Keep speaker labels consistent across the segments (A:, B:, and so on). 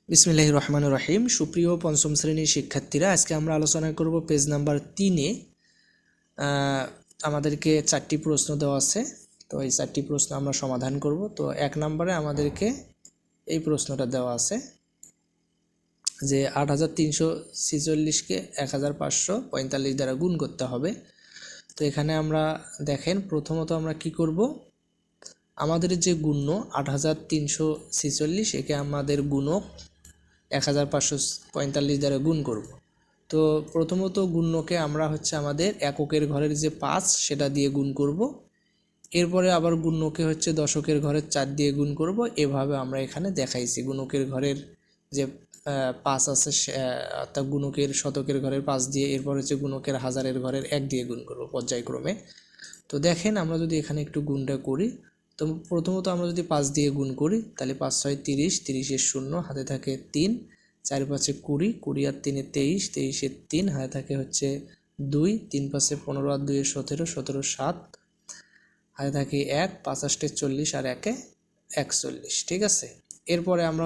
A: বিসমিল্লাহির রহমানির রহিম। সুপ্রিয় পঞ্চম শ্রেণীর শিক্ষার্থীরা, আজকে আমরা আলোচনা করব পেজ নাম্বার 3-এ আমাদেরকে 4টি প্রশ্ন দেওয়া আছে। তো এই 4টি প্রশ্ন আমরা সমাধান করব। তো 1 নম্বরে আমাদেরকে এই প্রশ্নটা দেওয়া আছে যে 8346কে 1545 দ্বারা গুণ করতে হবে। তো এখানে আমরা দেখেন, প্রথমত আমরা কি করব, আমাদের যে গুণ্য 8346 একে আমাদের গুণক 1545 দ্বারা গুণ করব। তো প্রথমত গুণ্যকে আমরা আমাদের এককের ঘরের যে 5 সেটা দিয়ে গুণ করব। এরপরে আবার গুণ্যকে দশকের ঘরের 4 দিয়ে গুণ করব। এভাবে আমরা এখানে দেখাইছি। গুণকের ঘরের যে 5 আছে অর্থাৎ গুণকের শতকের ঘরের 5 দিয়ে, এরপর গুণকের হাজারের ঘরের 1 দিয়ে গুণ করব পর্যায়ক্রমে। তো দেখেন, আমরা যদি এখানে একটু গুণটা করি, তো প্রথমত আমরা যদি 5 দিয়ে গুণ করি তাহলে 5 6 30, 30 শূন্য, হাতে থাকে 3, 4 5 20, 20 আর 3 23, 23 3, হাতে থাকে 2, 3 5 15 আর 2 17, 17 7, হাতে থাকে 1, 5 8 40 আর 1 41। ঠিক আছে। এরপরে আমরা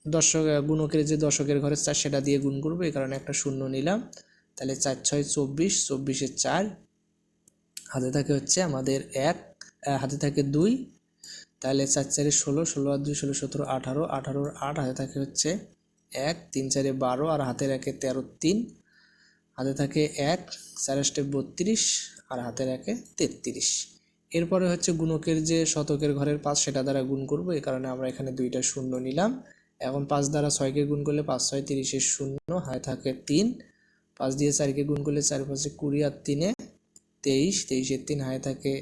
A: দশক গুণকের যে দশকের ঘরের 4 সেটা দিয়ে গুণ করব, এই কারণে একটা শূন্য নিলাম। তাহলে 4 6 24, 24 4, হাতে থাকে আমাদের 1, হাতে থাকে 2, তাহলে 4 4 16, 16 আর 2 16 17 18, 18 8, হাতে থাকে 1, 3 4 12 আর হাতের 1 13 3, হাতে থাকে 1, 4 8 32 আর হাতের 1 33। এরপরে গুণকের যে শতকের ঘরের 5 সেটা দ্বারা গুণ করব, এই কারণে আমরা এখানে 2টা শূন্য নিলাম। এখন 5 দ্বারা 6কে গুণ করলে 5 6 30 শূন্য, হাতে থাকে 3, 5 দিয়ে 4কে গুণ করলে 4 5 20 আর 3 23, 23 3, হাতে থাকে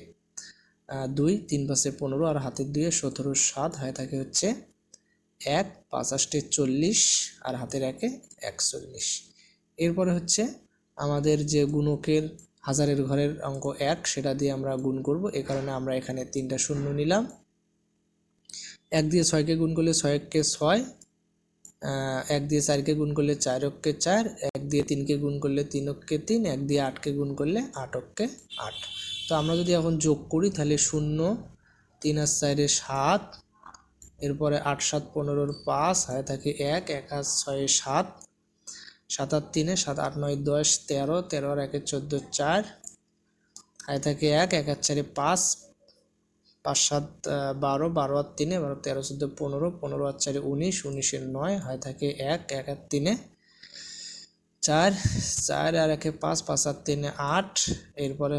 A: 2, 3 5 15 আর হাতের 2 17 7, হাতে থাকে 1, 5 8 40 আর হাতের 1 41। এরপরে আমাদের যে গুণকের হাজারের ঘরের অঙ্ক 1 সেটা দিয়ে আমরা গুণ করব, এই কারণে আমরা এখানে 3টা শূন্য নিলাম। 1 দিয়ে 6কে গুণ করলে 6 কে 6, 1 দিয়ে 4কে গুণ করলে 4 কে 4, 1 দিয়ে 3কে গুণ করলে 3 কে 3, 1 দিয়ে 8কে গুণ করলে 8 কে 8। তো আমরা যদি এখন যোগ করি তাহলে 0, 3 আর 4 7, এরপরে 8 7 15 5, হাতে থাকে 1, 1 আর 6 7, 7 আর 3 7 8 9 10 13, 13 আর 1 14 4, হাতে থাকে 1, 1 আর 4 5, 5 7 12, 12 আর 3 12 13 14 15, 15 আর 4 19, 19 9, হাতে থাকে 1, 1 আর 3 4, 4 আর 1 5, 5 আর 3 8, এরপরে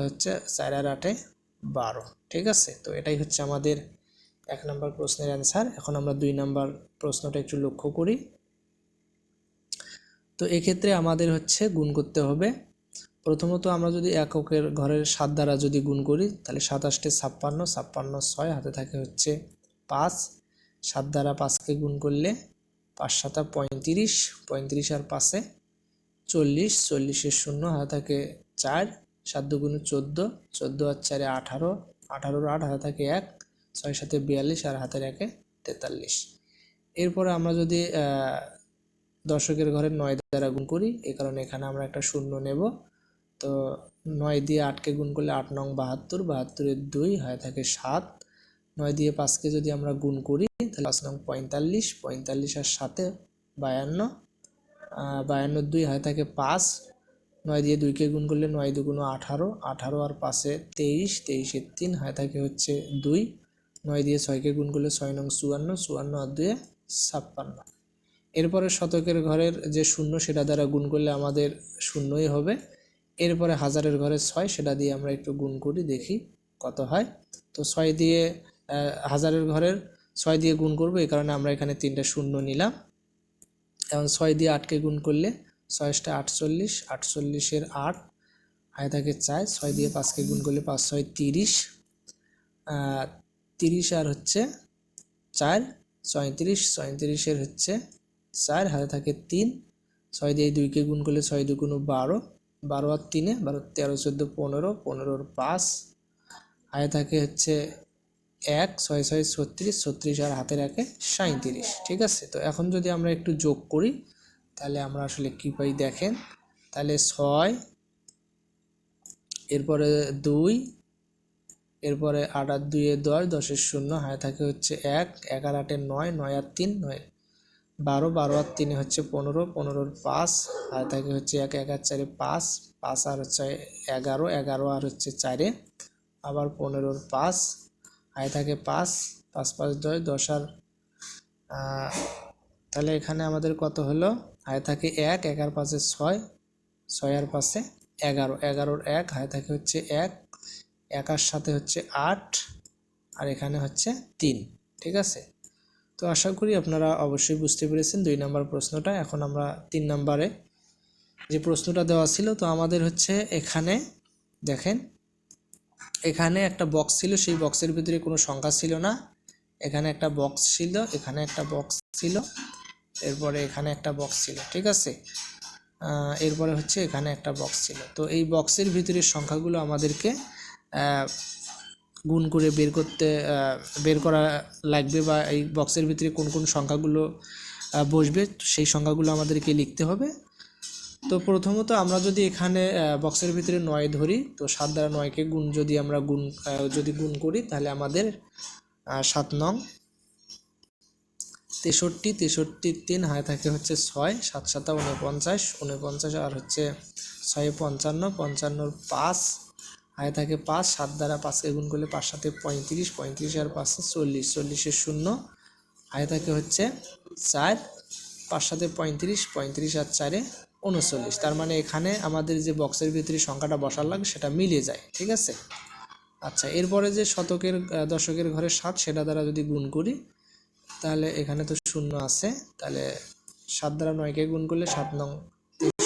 A: 4 আর 8 12। ঠিক আছে। তো এটাই আমাদের 1 নম্বর প্রশ্নের অ্যান্সার। এখন আমরা 2 নম্বর প্রশ্নটা একটু লক্ষ্য করি। তো এক্ষেত্রে আমাদের গুণ করতে হবে। প্রথমত আমরা যদি এককের ঘরের 7 দ্বারা যদি গুণ করি তাহলে 7 8 56, 56 6, হাতে থাকে 5, 7 দ্বারা 5কে গুণ করলে 5 7 35, 35 আর 5 40, 40 শূন্য, হাতে থাকে 4, 7 2 14, 14 আর 4 18, 18 8, হাতে থাকে 1, 6 7 42 আর হাতের 1 43। এরপরে আমরা যদি দশকের ঘরের 9 দ্বারা গুণ করি, এই কারণে এখানে আমরা একটা শূন্য নেব। তো 9 দিয়ে 8কে গুণ করলে 8 9 72, 72 এর 2, হাতে থাকে 7, 9 দিয়ে 5কে যদি আমরা গুণ করি তাহলে 5 9 45, 45 আর 7 52, 52 2, হাতে থাকে 5, 9 দিয়ে 2কে গুণ করলে 9 2 18, 18 আর 5 23, 23 এর 3, হাতে থাকে 2, 9 দিয়ে 6কে গুণ করলে 6 9 54, 54 আর 2 56। এরপরে শতকের ঘরের যে শূন্য সেটা দ্বারা গুণ করলে আমাদের শূন্যই হবে। এরপরে হাজারের ঘরের 6 সেটা দিয়ে আমরা একটু গুণ করি, দেখি কত হয়। তো 6 দিয়ে হাজারের ঘরের 6 দিয়ে গুণ করব, এই কারণে আমরা এখানে 3টা শূন্য নিলাম। এখন 6 দিয়ে 8কে গুণ করলে 6 48, 48 এর 8, হাতে থাকে 4, 6 দিয়ে 5কে গুণ করলে 5 6 30, 30 আর 4 37, 37 এর 4, হাতে থাকে 3, 6 দিয়ে 2কে গুণ করলে 6 2 12, 12 আর 3 12 13 14 15, 15 আর 5, হাতে থাকে 1, 6 6 36, 36 আর হাতের 1 37। ঠিক আছে। তো এখন যদি আমরা একটু যোগ করি তাহলে আমরা আসলে কি পাই দেখেন। তাহলে 6, এরপরে 2, এরপরে 8 আর 2 এ 10, 10 এর 0, হাতে থাকে হচ্ছে 1, 1 আর 8 এ 9, 9 আর 3, 9, 12, 12 আর 3 হচ্ছে 15, 15 আর 5, হাতে থাকে হচ্ছে 1, 1 আর 4 এ 5, 5 আর হচ্ছে 11, 11 আর হচ্ছে 4 এ আবার 15 আর 5, হাতে থাকে 5, 5 5 10, 10 আর তাহলে এখানে আমাদের কত হলো, হাতে থাকে 1, 1 আর 5 এ 6, 6 আর 5 এ 11, 11 আর 1, হাতে থাকে হচ্ছে 1, 1 আর সাথে হচ্ছে 8, আর এখানে হচ্ছে 3। ঠিক আছে, তো আশা করি আপনারা অবশ্যই বুঝতে পেরেছেন 2 নম্বর প্রশ্নটা। এখন আমরা 3 নম্বরে যে প্রশ্নটা দেওয়া ছিল, তো আমাদের হচ্ছে এখানে দেখেন, এখানে একটা বক্স ছিল, সেই বক্সের ভিতরে কোনো সংখ্যা ছিল না, এখানে একটা বক্স ছিল, এখানে একটা বক্স ছিল, এরপরে এখানে একটা বক্স ছিল। ঠিক আছে, এরপরে হচ্ছে এখানে একটা বক্স ছিল। তো এই বক্সের ভিতরের সংখ্যাগুলো আমাদেরকে গুণ করে বের করা লাগবে, বা এই বক্সের ভিতরে কোন কোন সংখ্যাগুলো বসবে সেই সংখ্যাগুলো আমাদেরকে লিখতে হবে। তো প্রথমত আমরা যদি এখানে বক্সের ভিতরে 9 ধরি, তো 7 দ্বারা 9কে যদি আমরা গুণ করি, তাহলে আমাদের 7 নং 63, 63 3, হাতে থাকে হচ্ছে 6, 7 7 49, 49 আর হচ্ছে 6 55, 55 5, হাতে থাকে 5, 7 দ্বারা 5কে গুণ করলে 5 7 35, 35 আর 5 40, 40 এর 0, হাতে থাকে হচ্ছে 4, 5 7 35, 35 আর 4 39। তার মানে এখানে আমাদের যে বক্সের ভিতরে সংখ্যাটা বসার লাগে সেটা মিলে যায়। ঠিক আছে, আচ্ছা, এরপরে যে শতকের দশকের ঘরে 7, সেটা দ্বারা যদি গুণ করি, তাহলে এখানে তো 0 আছে, তাহলে 7 দ্বারা 9কে গুণ করলে 7 নং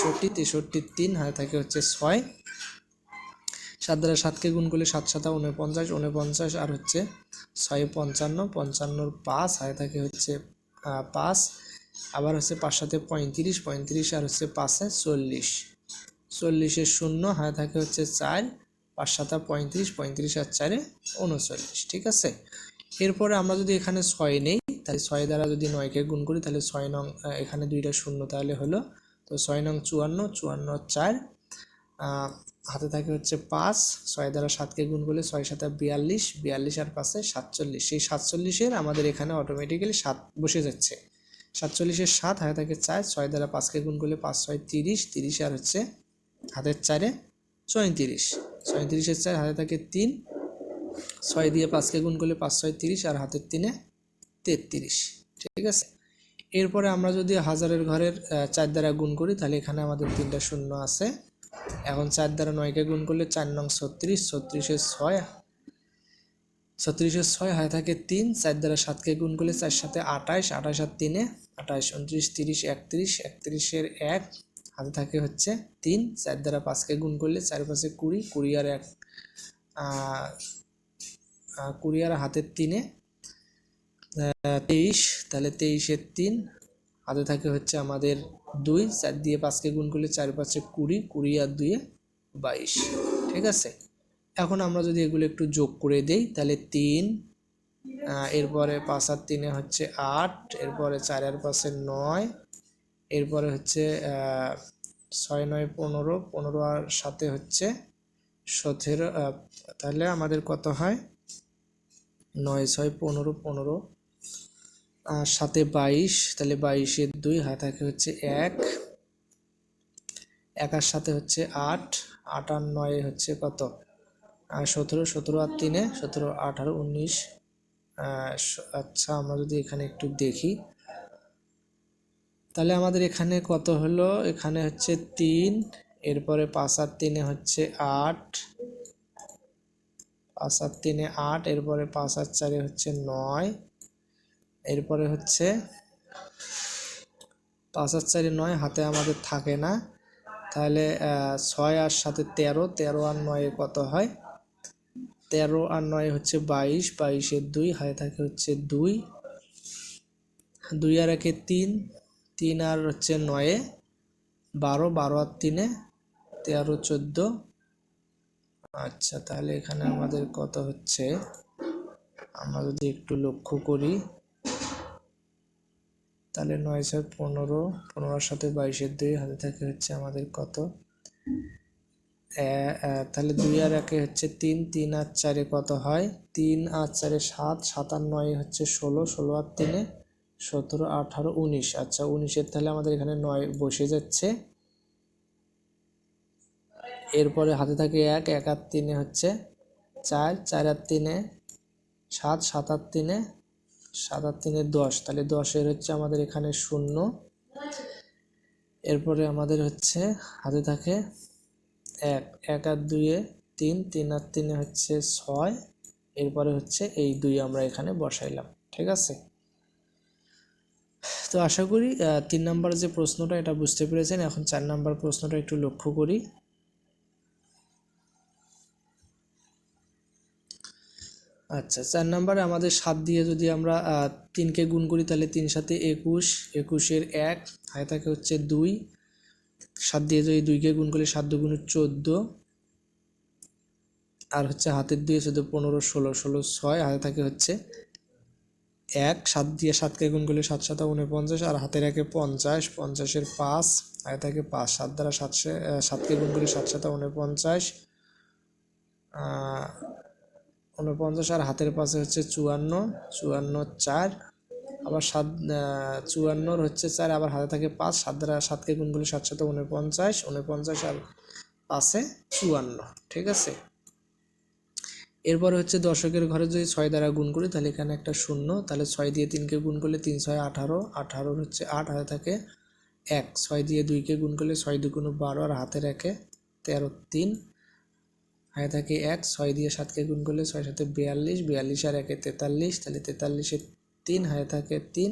A: 63, 63 3, হাতে থাকে হচ্ছে 6, 7 দ্বারা 7কে গুণ করলে 7 7 49, 49 আর হচ্ছে 6 55, 55 5, হাতে থাকে হচ্ছে 5, আবার হচ্ছে 5 7 35, 35 আর হচ্ছে 5 40, 40 এর 0, হাতে থাকে হচ্ছে 4, 5 7 35, 35 আর 4 39। ঠিক আছে, এরপরে আমরা যদি এখানে 6 নেই, তাহলে 6 দ্বারা যদি 9কে গুণ করি, তাহলে 6 নং, এখানে 2টা 0, তাহলে হলো, তো 6 নং 54, 54 4, হাতে থাকে হচ্ছে 5, 6 দ্বারা 7কে গুণ করলে 6 7 42, 42 আর 5 47, সেই 47-এর আমাদের এখানে অটোমেটিক্যালি 7 বসে যাচ্ছে। 47-এর 7, হাতে থাকে 4, 6 দ্বারা 5কে গুণ করলে 5 6 30, 30 আর হচ্ছে হাতের 4 34, 34-এর 4, হাতে থাকে 3, 6 দিয়ে 5কে গুণ করলে 5 6 30 আর হাতের 3 33। ঠিক আছে, এরপরে আমরা যদি হাজারের ঘরের 4 দ্বারা গুণ করি, তাহলে এখানে আমাদের 3টা 0 আছে। এখন 4 দ্বারা 9কে গুণ করলে 4 নং 36, 36-এর 6, 36-এর 6, হাতে থাকে 3, 4 দ্বারা 7কে গুণ করলে 4 7 28, 28 আর 3 28, 29 30 31, 31-এর 1, হাতে থাকে হচ্ছে 3, 4 দ্বারা 5কে গুণ করলে 4 5 20, 20 আর 1 20 আর হাতের 3 23, তাহলে 23-এর 3, হাতে থাকে হচ্ছে আমাদের 2, 4 দিয়ে 5কে গুণ করলে 4 5 20, 20 আর 2 22। ঠিক আছে, এখন আমরা যদি এগুলো একটু যোগ করে দেই, তাহলে 3, এরপরে 5 আর 3 হচ্ছে 8, এরপরে 4 আর 5 9, এরপরে হচ্ছে 6 9 15, 15 আর সাথে হচ্ছে 17, তাহলে আমাদের কত হয়, 9 6 15, 15 আর সাথে 22, তাহলে 22-এর 2, হাতে থাকে হচ্ছে 1, 1 আর সাথে হচ্ছে 8, 8 আর 9 হচ্ছে কত, 17, 17 আর 3 17, 18 19। আচ্ছা, আমরা যদি এখানে একটু দেখি, তাহলে আমাদের এখানে কত হলো, এখানে হচ্ছে 3, এরপরে 5 আর 3 হচ্ছে 8, 5 আর 3 8, এরপরে 5 আর 4 হচ্ছে 9, এরপরে হচ্ছে 5 আর 4 9, হাতে আমাদের থাকে না, তাহলে 6 আর সাথে 13, 13 আর 9 কত হয়, 13 আর 9 হচ্ছে 22, 22-এর 2, হাতে থাকে হচ্ছে 2, 2 আর 1 3, 3 আর হচ্ছে 9 12, 12 আর 3 13 14। আচ্ছা, তাহলে এখানে আমাদের কত হচ্ছে, আমরা যদি একটু লক্ষ্য করি, তাহলে 9 6 15, 15 সাথে 22-এর 2, হাতে থাকে হচ্ছে আমাদের কত, তাহলে 2 আর 1 হচ্ছে 3, 3 আর 4 কত হয়? 3 আর 4 7, 7 আর 9 হচ্ছে 16, 16 আর 3 17, 18, 19। আচ্ছা 19-এর তাহলে আমাদের এখানে 9 বসে যাচ্ছে। এরপরে হাতে থাকে 1, 1 আর 3 হচ্ছে 4, 4 আর 3 7, 7 আর 3 7 আর 3 10, তাহলে 10-এর হচ্ছে আমাদের এখানে 0। এরপরে আমাদের হচ্ছে হাতে থাকে 1, 1 আর 2 3, 3 আর 3 হচ্ছে 6। এরপরে হচ্ছে এই 2 আমরা এখানে বসাইলাম, ঠিক আছে। তো আশা করি 3 নাম্বার যে প্রশ্নটা এটা বুঝতে পেরেছেন। এখন 4 নাম্বার প্রশ্নটা একটু লক্ষ্য করি। আচ্ছা 4 নাম্বারে আমাদের 7 দিয়ে যদি আমরা 3কে গুণ করি তাহলে 3 সাথে 21, 21-এর 1 হাতে থাকে হচ্ছে 2। 7 দিয়ে যদি 2কে গুণ করি 7 2 গুণে 14, আর হচ্ছে হাতের 2 শুধু 15, 16, 16 6 হাতে থাকে হচ্ছে 1। 7 দিয়ে 7কে গুণ করলে 7 7 49, আর হাতের 1 50, 50-এর 5 হাতে থাকে 5। 7 দ্বারা 7কে গুণ করি 7 7 49, 49 আর হাতের পাশে হচ্ছে 54, 54 4, আবার 54 হচ্ছে 4, আবার হাতে থাকে 5। 7 দ্বারা 7কে গুণ করলে 7 7 49, 49 আর পাশে 54, ঠিক আছে। এরপরে হচ্ছে দশকের ঘরে যদি 6 দ্বারা গুণ করি তাহলে এখানে একটা 0, তাহলে 6 দিয়ে 3কে গুণ করলে 3 6 18, 18 হচ্ছে 8 হাতে থাকে 1। 6 দিয়ে 2কে গুণ করলে 6 2 12, আর হাতের 1 13 3 হাতে থাকে 1। 6 দিয়ে 7কে গুণ করলে 6 7 42, 42 আর 1 43, তাহলে 43-এর 3 হাতে থাকে 3।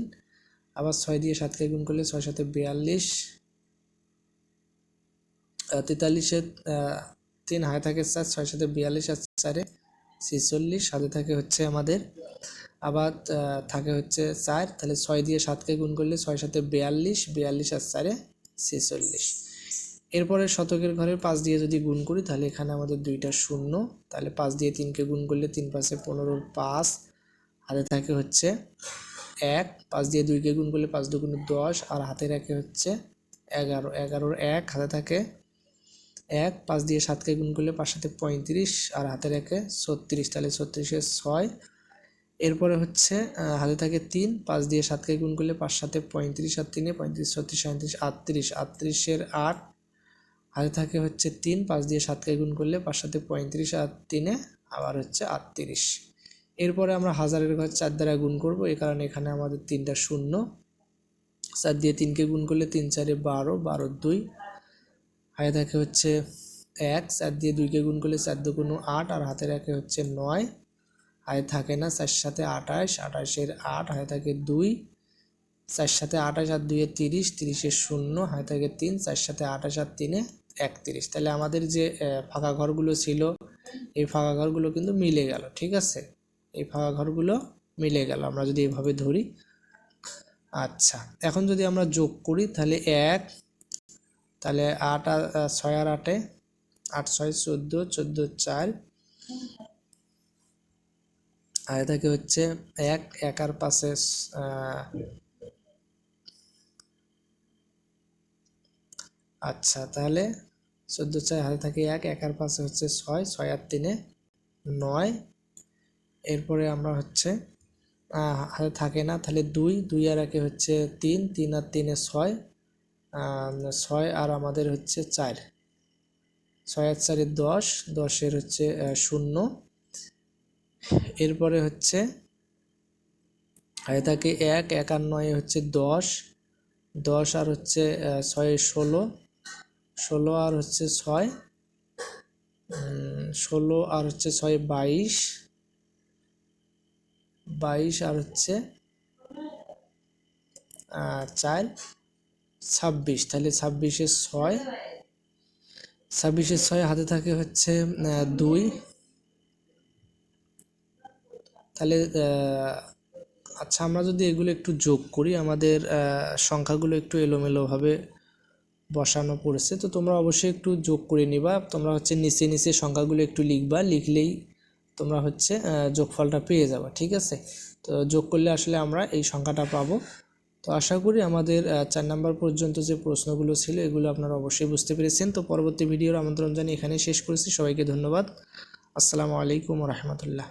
A: আবার 6 দিয়ে 7কে গুণ করলে 6 7 42, 43-এর 3 হাতে থাকে 4, 6 7 42 আর 4 46, সাথে থাকে হচ্ছে আমাদের আবার থাকে হচ্ছে 4। তাহলে 6 দিয়ে 7কে গুণ করলে 6 7 42, 42 আর 4 46। এরপরে শতকের ঘরের 5 দিয়ে যদি গুণ করি তাহলে এখানে আমাদের 2টা 0, তাহলে 5 দিয়ে 3কে গুণ করলে 3 5 15, 5 হাতে থাকে হচ্ছে 1। 5 দিয়ে 2কে গুণ করলে 5 2 10, আর হাতে রাখে হচ্ছে 11, 11-এর 1 হাতে থাকে 1। 5 দিয়ে 7কে গুণ করলে 5 7 35, আর হাতে রেখে 36, তাহলে 36-এর 6। এরপরে হচ্ছে হাতে থাকে 3। 5 দিয়ে 7কে গুণ করলে 5 7 35, আর 3 35 36 37 38, 38-এর 8 হাতে থাকে হচ্ছে 3। 5 দিয়ে 7কে গুণ করলে 5 7 35, আর 3 আবার হচ্ছে 38। এরপরে আমরা হাজারের ঘর 4 দ্বারা গুণ করব, এই কারণে এখানে আমাদের 3টা 0। 4 দিয়ে 3কে গুণ করলে 3 4 12, 12 2 হাতে থাকে হচ্ছে 1। 4 দিয়ে 2কে গুণ করলে 4 2 8, আর হাতে রাখে হচ্ছে 9, হাতে থাকে না। 4 সাথে 28, 28-এর 8 হাতে থাকে 2। 4 সাথে 28 আর 2 30, 30-এর 0 হাতে থাকে 3। 4 সাথে 28 আর 3 31। তাহলে আমাদের যে ফাঁকা ঘরগুলো ছিল এই ফাঁকা ঘরগুলো কিন্তু মিলে গেল, ঠিক আছে। এই ফাঁকা ঘরগুলো মিলে গেল আমরা যদি এভাবে ধরি। আচ্ছা এখন যদি আমরা যোগ করি তাহলে 1, তাহলে 8 আর 6 আর 8 8 6 14, 14 4 হাতে থাকে হচ্ছে 1। 1 আর পাশে আচ্ছা তাহলে 14 4 হাতে থাকে 1, 1 আর পাশে হচ্ছে 6, 6 আর 3 9। এরপরে আমরা হচ্ছে হাতে থাকে না, তাহলে 2, 2 আর 1 হচ্ছে 3, 3 আর 3 6, 6 আর আমাদের হচ্ছে 4, 6 আর 4 10, 10-এর হচ্ছে 0। এরপরে হচ্ছে হাতে থাকে 1, 1 আর 9 হচ্ছে 10, 10 আর হচ্ছে 6 16, 16 আর হচ্ছে 6, 16 আর হচ্ছে 6 22, 22 আর হচ্ছে 4 26। তাহলে 26-এর 6, 26-এর 6 হাতে থাকে হচ্ছে 2। তাহলে আচ্ছা আমরা যদি এগুলো একটু যোগ করি, আমাদের সংখ্যাগুলো একটু এলোমেলোভাবে বসানো পড়েছে, তো তোমরা অবশ্যই একটু যোগ করে নিবা। তোমরা হচ্ছে নিচে নিচে সংখ্যাগুলো একটু লিখবা, লিখলেই তোমরা হচ্ছে যোগফলটা পেয়ে যাবে, ঠিক আছে। তো যোগ করলে আসলে আমরা এই সংখ্যাটা পাবো। তো আশা করি আমাদের 4 নাম্বার পর্যন্ত যে প্রশ্নগুলো ছিল এগুলো আপনারা অবশ্যই বুঝতে পেরেছেন। তো পরবর্তী ভিডিওর আমন্ত্রণ জানিয়ে এখানেই শেষ করেছি। সবাইকে ধন্যবাদ। আসসালামু আলাইকুম ওয়া রাহমাতুল্লাহ।